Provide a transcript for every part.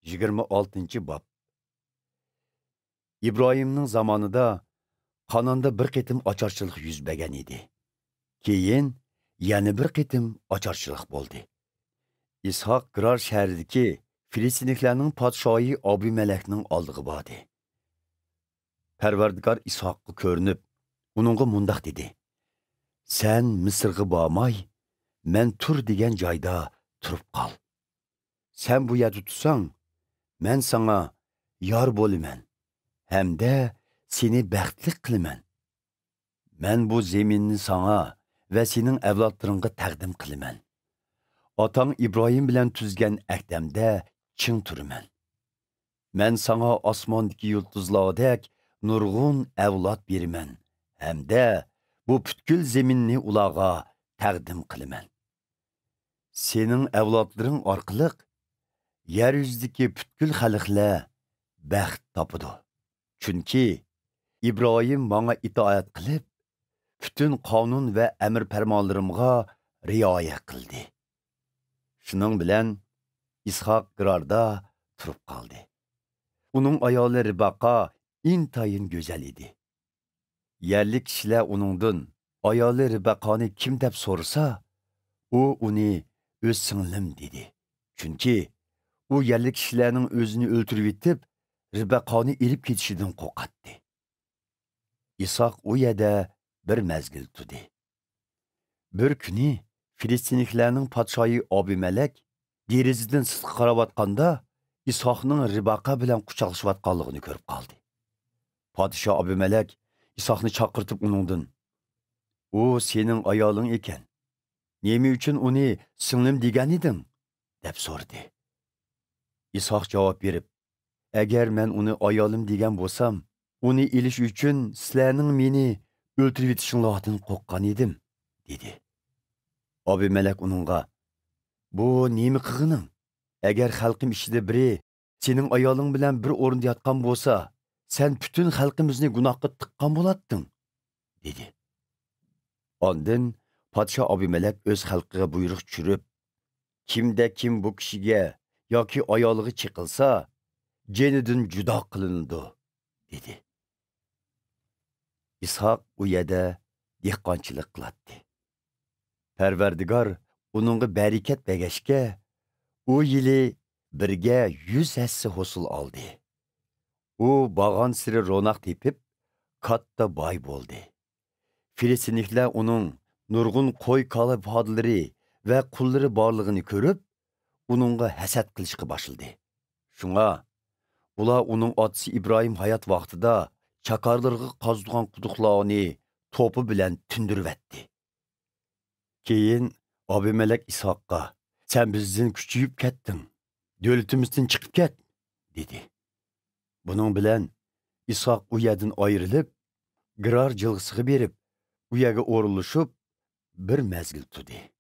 26 bob. İbrahimning zamonida Qanonda bir qitim ocharchilik yuz bergan edi. Keyin yana bir qitim ocharchilik bo'ldi. İshaq Gerar shahridagi Filistinliklarning podshohi Abimelekning oldiga bordi. Parvardigor İshaqqa ko'rinib, uningga mundaq dedi: "Sen Misrga bormay, men tur degan joyda turib qol. Sen bu yerda tutsang, men sana yor bo'laman, hamda seni baxtli qilaman. Men bu zeminni sana va sening avlodlaringga taqdim qilaman. Otang İbrahim bilan tuzgan aqdamda ching turaman. Men sana osmondagi yulduzlardek nurg'un avlod beraman, hamda bu butkul zeminni ularga taqdim qilaman. Sening avlodlaring orqali yer yuzidagi butkul xalqlar baxt topadi. Chunki İbrahim bana itoat qilib, bütün qonun va amr farmonlarimga rioya qildi." Shuning bilan İshaq Gerarda turib qoldi. Uning ayoli Ribaqa intayin go'zal edi. Yerlik kishilar uningdan ayoli Ribaqani kim deb so'rasa, u uni o'z singlim dedi. Chunki u yerlik kishilarning o'zini o'ltirib yetib, Ribaqani elib ketishidan qo'rqatdi. İshaq u yerda bir mezgil turdi. Bir kuni Filistinliklarning podshohi Abimelek derazadan sirtqa qarayotganda İshaqning Ribaqa bilan quchoqlashayotganligini ko'rib qoldi. Podsho Abimelek İshaqni chaqirtib uningdan: "U sening ayoling ekan. Nima uchun uni singlim degan eding?" deb so'radi. İshaq javob berib: "Agar men uni ayolim degan bo'lsam, uni ilish uchun sizlarning meni o'ltirib etishinglardan qo'rqqan edim" dedi. Abimelek uningga: "Bu nima qilganing? Agar xalqim ichida biri sening ayoling bilan bir o'rinda yotgan bo'lsa, sen bütün xalqimizni gunohga tiqqan bo'larding" dedi. Ondan podsho Abimelek o'z xalqiga buyruq tushirib, kimda kim bu kishiga yoki ayoliga chiqilsa, jenidan judo qilinadi dedi. İshaq u yerda dehqonchilik qiladi. Parvardigor uningga barakat bergashga, u yili birga 100 hassa hosil oldi. U bag'on siri ro'naq tepib, katta boy bo'ldi. Filistinliklar uning nurg'un qo'y qola podlari va qullari borlig'ini ko'rib, uningga hasad qilishga boshladi. Shunga ular uning otasi İbrahim hayot vaqtida chakarlarga qazdigan quduqlarni to'pi bilan tindirvatdi. Keyin Abimelek İshaqqa: "Sen bizden küçüyüp kettin, devletimizden çıkıp ket" dedi. Bunun bilan İshaq u yerdan ayrılıp, Gerar jilg'isiga berib, u yerga o'rinlashib, bir mezgil turdi.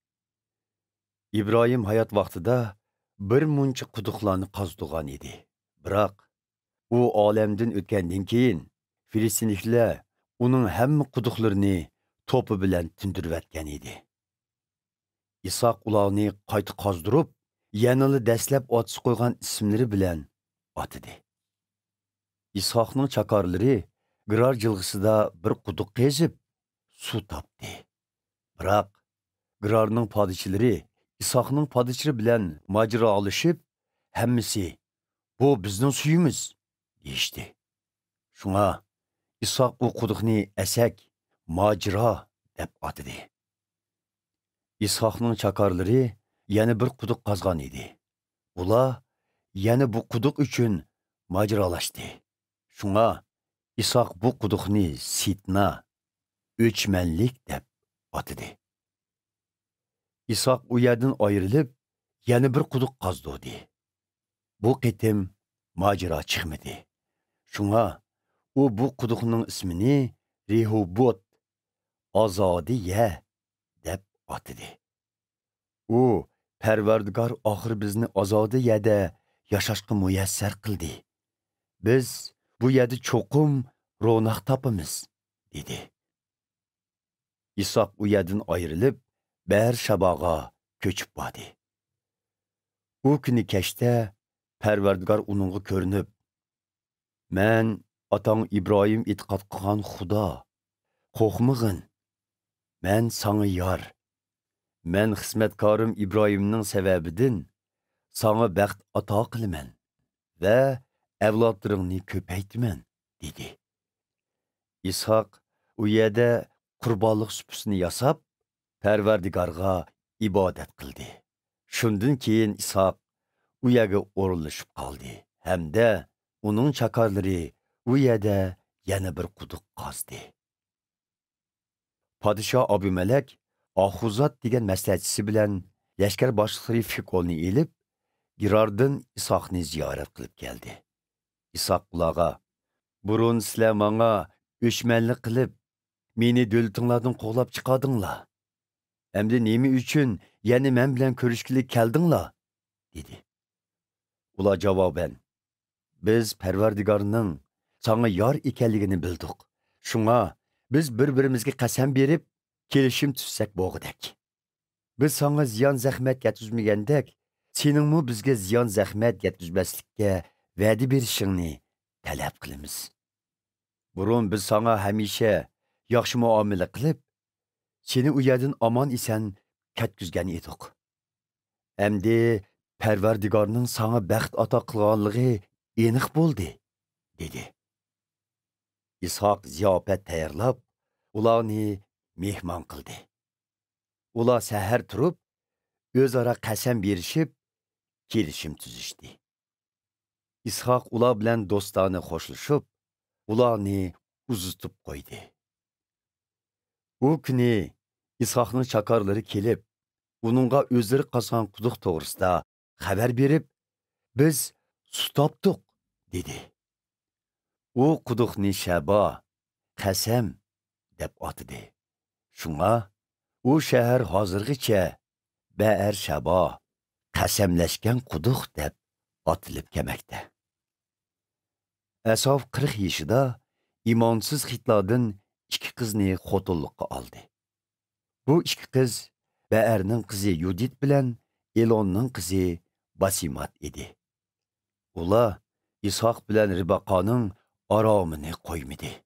İbrahim hayot vaqtida bir muncha quduqlarni qazdigan edi. Biroq u olamdan o'tgandan keyin Filistinliklar uning hamma quduqlarini to'pi bilan tindirvatgan edi. İshaq ularni qayta qazdirib, yanali dastlab otisi qo'ygan ismlari bilan otidi. İshaqning chakorlari Gerar jilg'isida bir quduq qazib, suv topdi. Biroq Gerarning podishilari İshaqning podishilari bilan majra olishib, hammasi "Bu bizning suyimiz" deyishdi. Shunga İshaq u quduqni Asak, Majra deb otidi. İshaqning chakorlari yana bir quduq qazgan edi. Ular yana bu quduq uchun majralashdi. Shunga İshaq bu quduqni Sitna, o'chmanlik deb otidi. İshaq u yerdan ayrilib, yana bir quduq qazdodi. Bu qitim majra chiqmadi. Shunga u bu quduqning ismini Rehobot, Azodiya deb otidi. U Parvardigor oxir bizni Azodiyada yashashga muyassar qildi. Biz bu yerda cho'qim ro'naq topamiz dedi. İshaq u yerdan ayrilib, Bershabaga ko'chib bordi. U kuni kechda Parvardigor uningga ko'rinib, "Men otang İbrahim e'tiqod qilgan Xudo, qo'rqmag'in. Men sanga yor. Men xizmatkorim İbrahimning sababidan sanga baxt ato qilaman va avlodlaringni ko'paytiraman" dedi. İshak u yerda qurbonlik supisini yasab, Parvardigorga ibodat qildi. Shundan keyin İshak u yerga o'rinlashib qoldi hamda uning chakorlari u yerda yana bir quduq qazdi. Podsho Abimelek Ahuzat degan maslahatchisi bilan lashkar boshliqlari Fikolni elib, Girardan İshakni ziyorat qilib keldi. İshak ularga, "Burun sizlar menga o'chmanlik qilib, meni do'latinglardan qo'g'lab chiqardinglar. Endi nima uchun yana men bilan ko'rishgili keldinglar?" dedi. Ular javoban, "Biz Parvardigorning sanga yor ekanligini bildik. Shunga biz bir-birimizga qasam berib, kelishim tuzsak bo'g'dak. Biz sanga ziyon zahmat yetkazmagandek, seningmi bizga ziyon zahmat yetkazmaslikka va'da berishingni talab qilamiz. Burun biz sanga hamisha yaxshi muomala qilib, seni u yerdan omon eson ketkizgan edik. Endi Parvardigorning sanga baxt ato qilganligi aniq bo'ldi" dedi. İshak ziyofat tayyorlab, ularni mehmon qildi. Ular sahar turib, o'zaro qasam berishib, kelishim tuzishdi. İshak ular bilan do'stona xo'shlashib, ularni uzitib qo'ydi. U kuni İshakning chakorlari kelib, uningga o'zlari qazgan quduq to'g'risida xabar berib, "Biz suv topdik" dedi. U quduqni Shaba, qasam deb atadi. Shunga u shahar hozirgacha Ba'ar Shaba, qasamlashgan quduq deb atilib kelmoqda. Asov 40 yoshida imonsiz xitlardan 2 qizni xotinlikqa oldi. Bu 2 qiz Ba'arning qizi Yudit bilan Elonning qizi Basimat edi. Ular İshak bilan Ribaqaning aromini qo'ymadi.